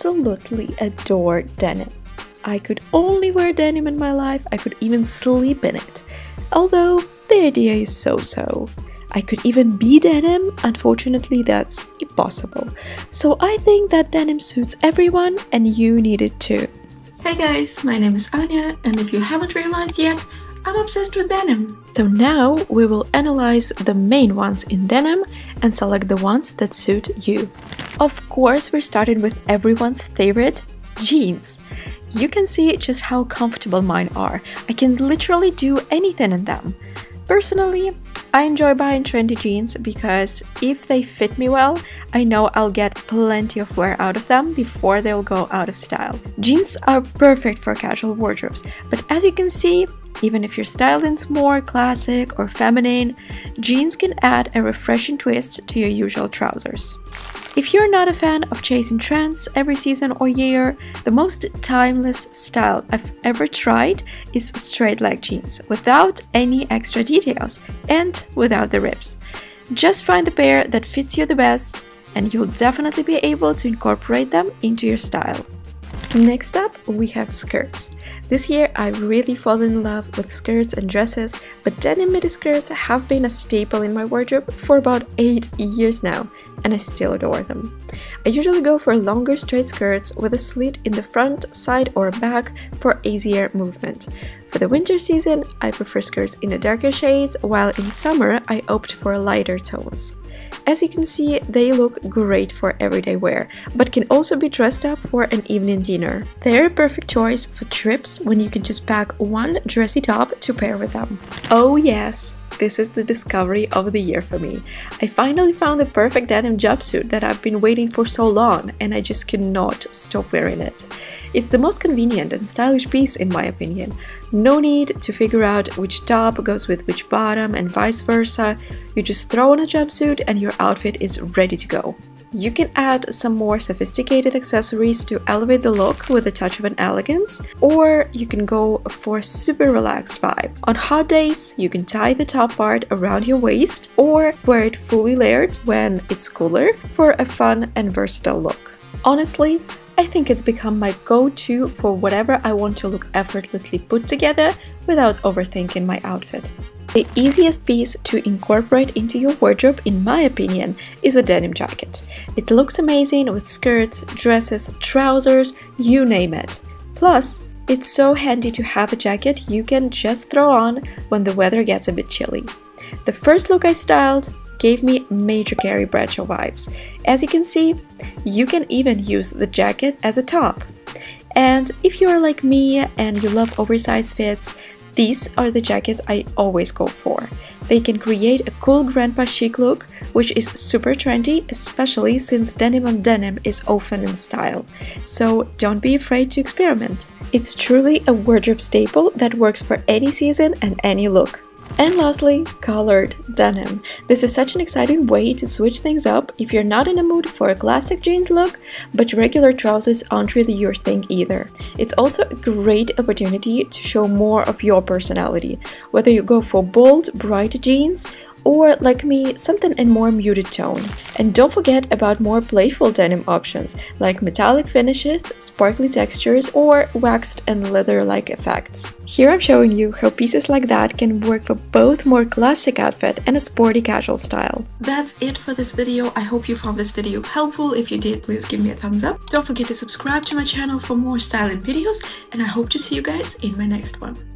absolutely adore denim. I could only wear denim in my life, I could even sleep in it. Although the idea is so-so. I could even be denim, unfortunately that's impossible. So I think that denim suits everyone and you need it too. Hey guys, my name is Anya, and if you haven't realized yet, I'm obsessed with denim. So now we will analyze the main ones in denim and select the ones that suit you. Of course, we're starting with everyone's favorite, jeans. You can see just how comfortable mine are. I can literally do anything in them. Personally, I enjoy buying trendy jeans because if they fit me well, I know I'll get plenty of wear out of them before they'll go out of style. Jeans are perfect for casual wardrobes, but as you can see, even if your styling's more classic or feminine, jeans can add a refreshing twist to your usual trousers. If you're not a fan of chasing trends every season or year, the most timeless style I've ever tried is straight leg jeans, without any extra details and without the rips. Just find the pair that fits you the best and you'll definitely be able to incorporate them into your style. Next up, we have skirts. This year I've really fallen in love with skirts and dresses, but denim midi skirts have been a staple in my wardrobe for about 8 years now, and I still adore them. I usually go for longer straight skirts with a slit in the front, side or back for easier movement. For the winter season, I prefer skirts in the darker shades, while in summer I opt for lighter tones. As you can see, they look great for everyday wear, but can also be dressed up for an evening dinner. They're a perfect choice for trips when you can just pack one dressy top to pair with them. Oh yes, this is the discovery of the year for me. I finally found the perfect denim jumpsuit that I've been waiting for so long, and I just cannot stop wearing it. It's the most convenient and stylish piece in my opinion. No need to figure out which top goes with which bottom and vice versa. You just throw on a jumpsuit and your outfit is ready to go. You can add some more sophisticated accessories to elevate the look with a touch of an elegance, or you can go for a super relaxed vibe. On hot days, you can tie the top part around your waist or wear it fully layered when it's cooler for a fun and versatile look. Honestly, I think it's become my go-to for whatever I want to look effortlessly put together without overthinking my outfit. The easiest piece to incorporate into your wardrobe, in my opinion, is a denim jacket. It looks amazing with skirts, dresses, trousers, you name it. Plus, it's so handy to have a jacket you can just throw on when the weather gets a bit chilly. The first look I styled gave me major Carrie Bradshaw vibes. As you can see, you can even use the jacket as a top. And if you're like me and you love oversized fits, these are the jackets I always go for. They can create a cool grandpa chic look, which is super trendy, especially since denim on denim is often in style. So don't be afraid to experiment. It's truly a wardrobe staple that works for any season and any look. And lastly, colored denim. This is such an exciting way to switch things up if you're not in a mood for a classic jeans look, but regular trousers aren't really your thing either. It's also a great opportunity to show more of your personality, whether you go for bold, bright jeans or, like me, something in more muted tone. And don't forget about more playful denim options, like metallic finishes, sparkly textures, or waxed and leather-like effects. Here I'm showing you how pieces like that can work for both more classic outfit and a sporty casual style. That's it for this video. I hope you found this video helpful. If you did, please give me a thumbs up. Don't forget to subscribe to my channel for more styling videos, and I hope to see you guys in my next one.